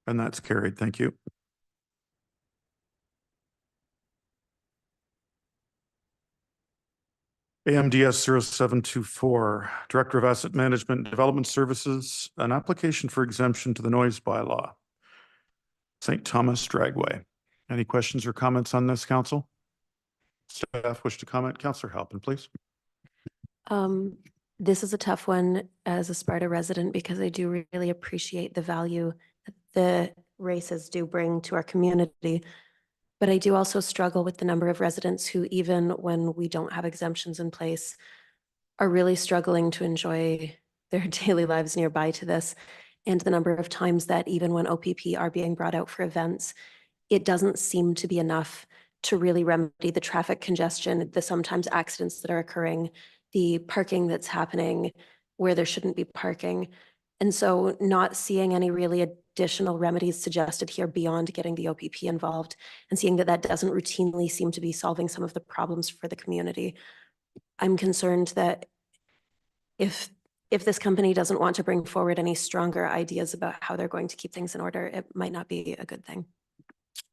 And that's carried. Thank you. AMDS 0724, Director of Asset Management and Development Services, an application for exemption to the noise bylaw. St. Thomas Dragway. Any questions or comments on this, council? Staff wish to comment? Councillor Halpin, please. This is a tough one as a Sparta resident because I do really appreciate the value that the races do bring to our community. But I do also struggle with the number of residents who, even when we don't have exemptions in place, are really struggling to enjoy their daily lives nearby to this. And the number of times that even when OPP are being brought out for events, it doesn't seem to be enough to really remedy the traffic congestion, the sometimes accidents that are occurring, the parking that's happening where there shouldn't be parking. And so not seeing any really additional remedies suggested here beyond getting the OPP involved and seeing that that doesn't routinely seem to be solving some of the problems for the community. I'm concerned that if this company doesn't want to bring forward any stronger ideas about how they're going to keep things in order, it might not be a good thing.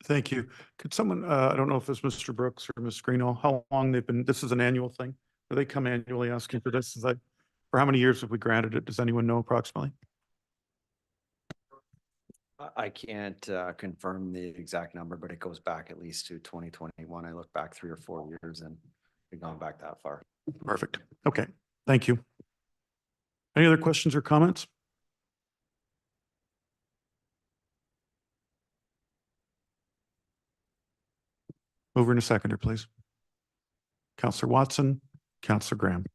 Thank you. Could someone, I don't know if it's Mr. Brooks or Ms. Greeno, how long they've been, this is an annual thing? Do they come annually asking for this? For how many years have we granted it? Does anyone know approximately? I can't confirm the exact number, but it goes back at least to 2021. I look back 3 or 4 years and we've gone back that far. Perfect. Okay. Thank you. Any other questions or comments? Over in a seconder, please. Councillor Watson, Councillor Graham.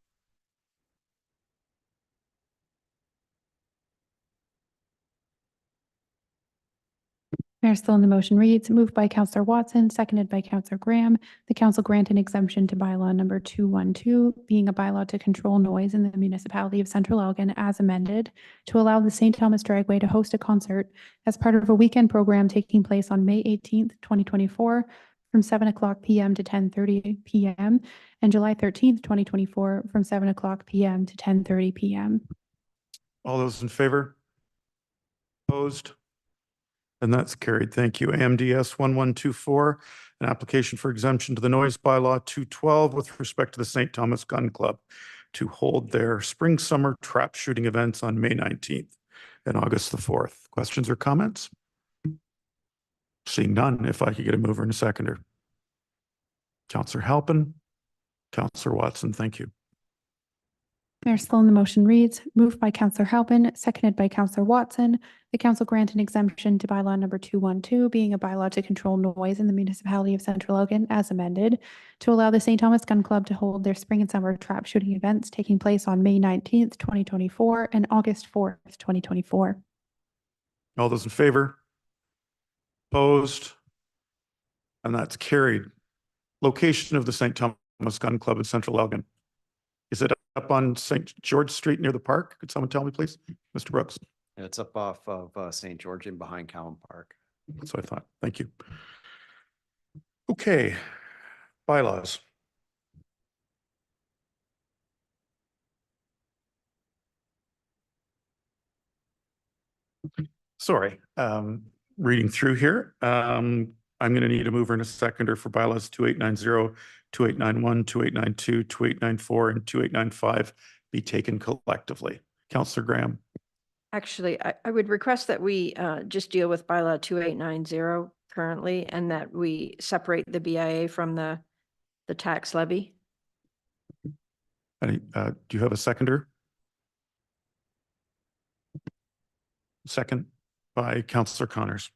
Mayor Sloan, the motion reads, moved by Councillor Watson, seconded by Councillor Graham, the council grant an exemption to bylaw number 212, being a bylaw to control noise in the Municipality of Central Elgin as amended, to allow the St. Thomas Dragway to host a concert as part of a weekend program taking place on May 18th, 2024, from 7:00 p.m. to 10:30 p.m. and July 13th, 2024, from 7:00 p.m. to 10:30 p.m. All those in favor? Opposed? And that's carried. Thank you. AMDS 1124, an application for exemption to the noise bylaw 212 with respect to the St. Thomas Gun Club to hold their spring summer trap shooting events on May 19th and August the 4th. Questions or comments? Seeing none, if I could get a mover and a seconder. Councillor Halpin, Councillor Watson, thank you. Mayor Sloan, the motion reads, moved by Councillor Halpin, seconded by Councillor Watson, the council grant an exemption to bylaw number 212, being a bylaw to control noise in the Municipality of Central Elgin as amended, to allow the St. Thomas Gun Club to hold their spring and summer trap shooting events taking place on May 19th, 2024 and August 4th, 2024. All those in favor? Opposed? And that's carried. Location of the St. Thomas Gun Club in Central Elgin. Is it up on St. George Street near the park? Could someone tell me, please? Mr. Brooks. It's up off of St. George and behind Cowan Park. That's what I thought. Thank you. Okay, bylaws. Sorry, reading through here. I'm going to need a mover and a seconder for bylaws 2890, 2891, 2892, 2894, and 2895 be taken collectively. Councillor Graham. Actually, I would request that we just deal with bylaw 2890 currently, and that we separate the BIA from the tax levy. Do you have a seconder? Second by Councillor Connors.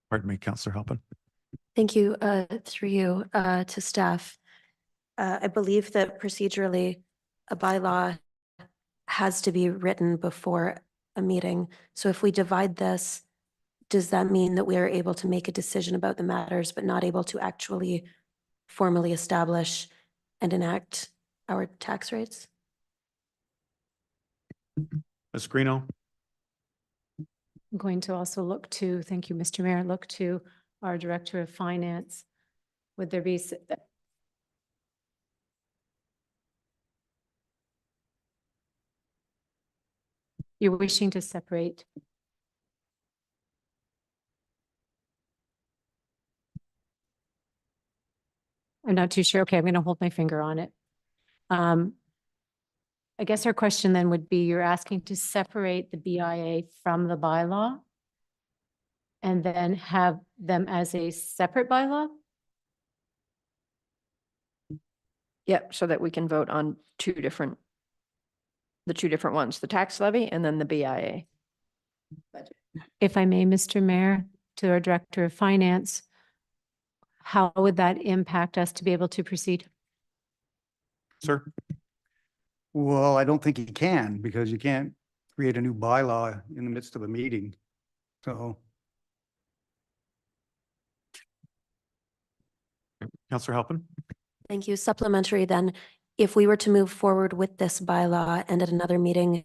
Pardon me, Councillor Halpin. Thank you, through you, to staff. I believe that procedurally, a bylaw has to be written before a meeting. So if we divide this, does that mean that we are able to make a decision about the matters, but not able to actually formally establish and enact our tax rates? Ms. Greeno. I'm going to also look to, thank you, Mr. Mayor, look to our Director of Finance. Would there be? You're wishing to separate? I'm not too sure. Okay, I'm going to hold my finger on it. I guess our question then would be, you're asking to separate the BIA from the bylaw and then have them as a separate bylaw? Yep, so that we can vote on the two different ones, the tax levy and then the BIA. If I may, Mr. Mayor, to our Director of Finance, how would that impact us to be able to proceed? Sir. Well, I don't think you can, because you can't create a new bylaw in the midst of a meeting. So Councillor Halpin. Thank you. Supplementary then, if we were to move forward with this bylaw and at another meeting,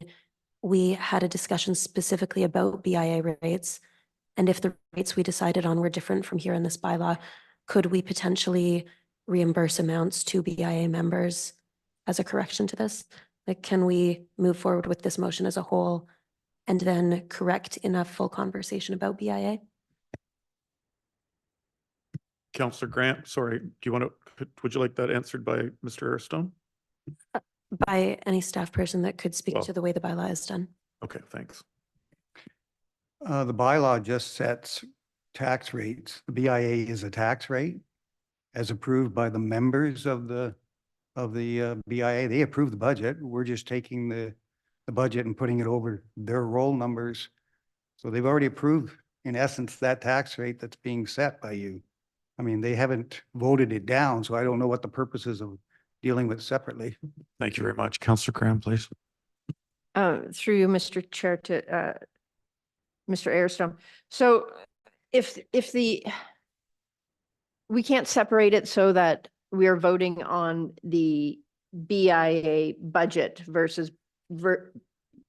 we had a discussion specifically about BIA rates, and if the rates we decided on were different from here in this bylaw, could we potentially reimburse amounts to BIA members as a correction to this? Like, can we move forward with this motion as a whole and then correct in a full conversation about BIA? Councillor Grant, sorry, do you want to, would you like that answered by Mr. Airstone? By any staff person that could speak Well, to the way the bylaw is done. Okay, thanks. the bylaw just sets tax rates. The BIA is a tax rate as approved by the members of the BIA. They approve the budget. We're just taking the budget and putting it over their roll numbers. So they've already approved, in essence, that tax rate that's being set by you. I mean, they haven't voted it down, so I don't know what the purposes of dealing with separately. Thank you very much. Councillor Graham, please. Through you, Mr. Chair, to Mr. Airstone. So if we can't separate it so that we are voting on the BIA budget versus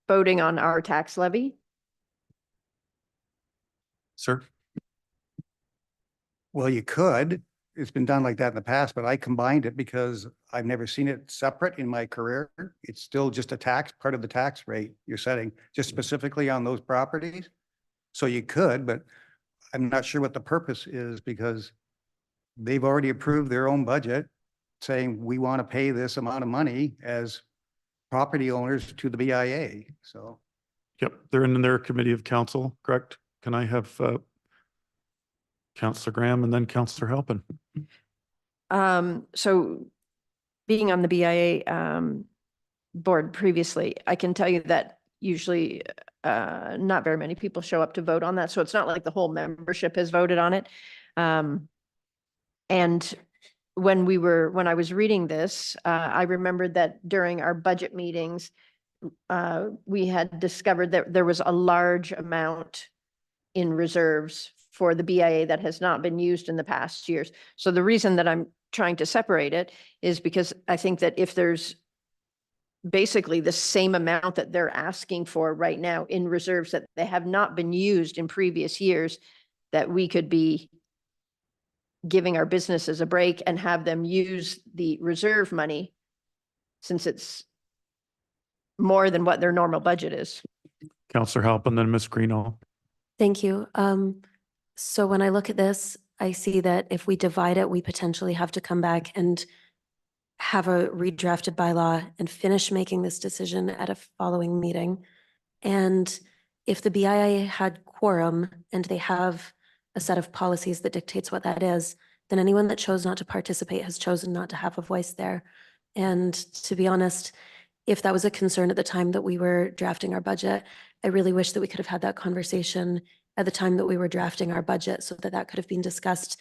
voting on our tax levy? Sir. Well, you could. It's been done like that in the past, but I combined it because I've never seen it separate in my career. It's still just a tax, part of the tax rate you're setting, just specifically on those properties. So you could, but I'm not sure what the purpose is, because they've already approved their own budget saying we want to pay this amount of money as property owners to the BIA. So. Yep, they're in their committee of council, correct? Can I have Councillor Graham and then Councillor Halpin? So being on the BIA board previously, I can tell you that usually not very many people show up to vote on that. So it's not like the whole membership has voted on it. And when I was reading this, I remembered that during our budget meetings, we had discovered that there was a large amount in reserves for the BIA that has not been used in the past years. So the reason that I'm trying to separate it is because I think that if there's basically the same amount that they're asking for right now in reserves that they have not been used in previous years, that we could be giving our businesses a break and have them use the reserve money, since it's more than what their normal budget is. Councillor Halpin, then Ms. Greeno. Thank you. So when I look at this, I see that if we divide it, we potentially have to come back and have a redrafted bylaw and finish making this decision at a following meeting. And if the BIA had quorum and they have a set of policies that dictates what that is, then anyone that chose not to participate has chosen not to have a voice there. And to be honest, if that was a concern at the time that we were drafting our budget, I really wish that we could have had that conversation at the time that we were drafting our budget so that that could have been discussed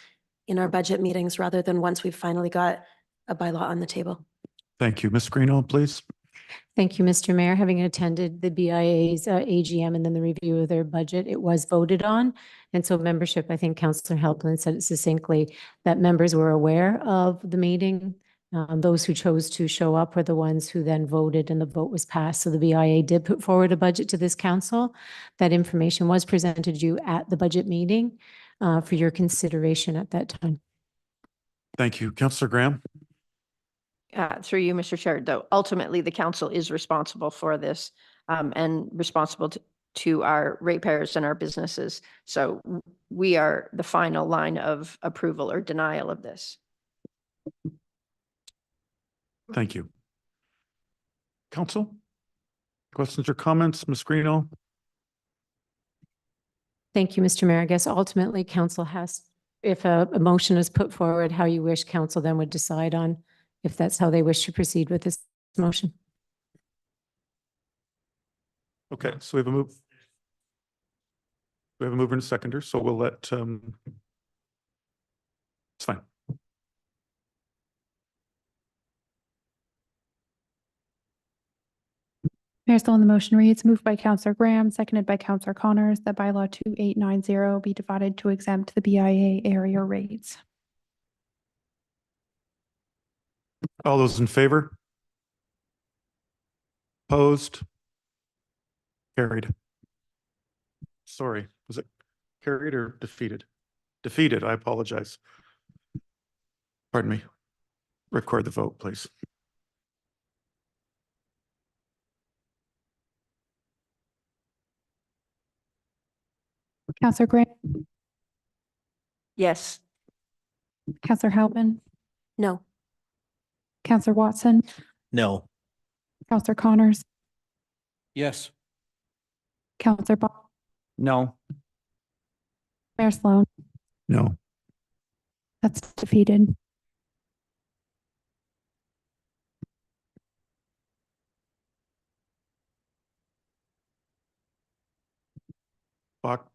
in our budget meetings rather than once we've finally got a bylaw on the table. Thank you. Ms. Greeno, please. Thank you, Mr. Mayor. Having attended the BIA's AGM and then the review of their budget, it was voted on. And so membership, I think Councillor Halpin said it succinctly, that members were aware of the meeting. Those who chose to show up were the ones who then voted and the vote was passed. So the BIA did put forward a budget to this council. That information was presented to you at the budget meeting for your consideration at that time. Thank you. Councillor Graham. Through you, Mr. Chair, though, ultimately, the council is responsible for this and responsible to our ratepayers and our businesses. So we are the final line of approval or denial of this. Thank you. Council, questions or comments? Ms. Greeno? Thank you, Mr. Mayor. I guess ultimately council has, if a motion is put forward, how you wish, council then would decide on if that's how they wish to proceed with this motion. Okay, so we have a move. We have a mover and a seconder, so we'll let, it's fine. Mayor, still on the motion reads, moved by Councillor Graham, seconded by Councillor Connors, that bylaw 2890 be divided to exempt the BIA area rates. All those in favor? Opposed? Carried. Sorry, was it carried or defeated? Defeated, I apologize. Pardon me. Record the vote, please. Councillor Graham, Yes. Councillor Halpin, No. Councillor Watson, No. Councillor Connors, Yes. Councillor Bach, No. Mayor Sloan. No. That's defeated.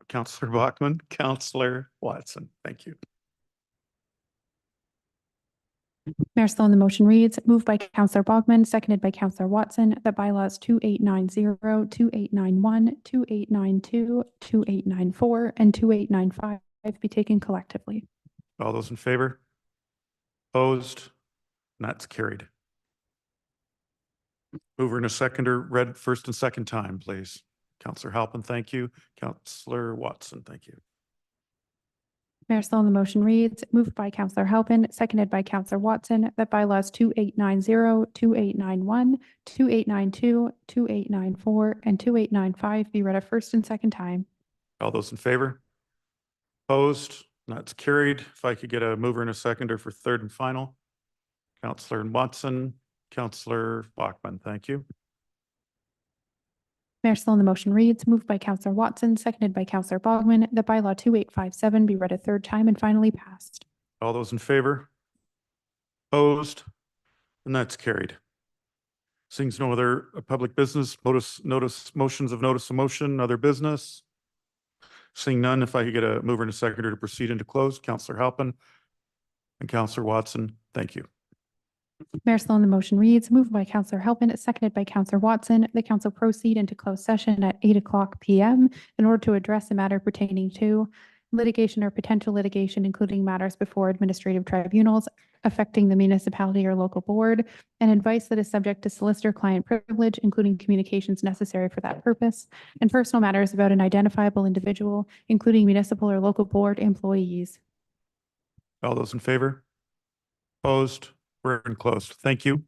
Councillor Bachman, Councillor Watson, thank you. Mayor Sloan, the motion reads, moved by Councillor Bogman, seconded by Councillor Watson, that bylaws 2890, 2891, 2892, 2894, and 2895 be taken collectively. All those in favor? Opposed? And that's carried. Mover and a seconder, read first and second time, please. Councillor Halpin, thank you. Councillor Watson, thank you. Mayor Sloan, the motion reads, moved by Councillor Halpin, seconded by Councillor Watson, that bylaws 2890, 2891, 2892, 2894, and 2895 be read a first and second time. All those in favor? Opposed? That's carried. If I could get a mover and a seconder for third and final. Councillor Watson, Councillor Bachman, thank you. Mayor Sloan, the motion reads, moved by Councillor Watson, seconded by Councillor Bogman, that bylaw 2857 be read a third time and finally passed. All those in favor? Opposed? And that's carried. Seeing no other public business, motions of notice of motion, other business. Seeing none, if I could get a mover and a seconder to proceed into close, Councillor Halpin and Councillor Watson, thank you. Mayor Sloan, the motion reads, moved by Councillor Halpin, seconded by Councillor Watson, the council proceed into closed session at 8:00 p.m. in order to address a matter pertaining to litigation or potential litigation, including matters before administrative tribunals affecting the municipality or local board, and advice that is subject to solicitor-client privilege, including communications necessary for that purpose, and personal matters about an identifiable individual, including municipal or local board employees. All those in favor? Opposed? We're in closed. Thank you.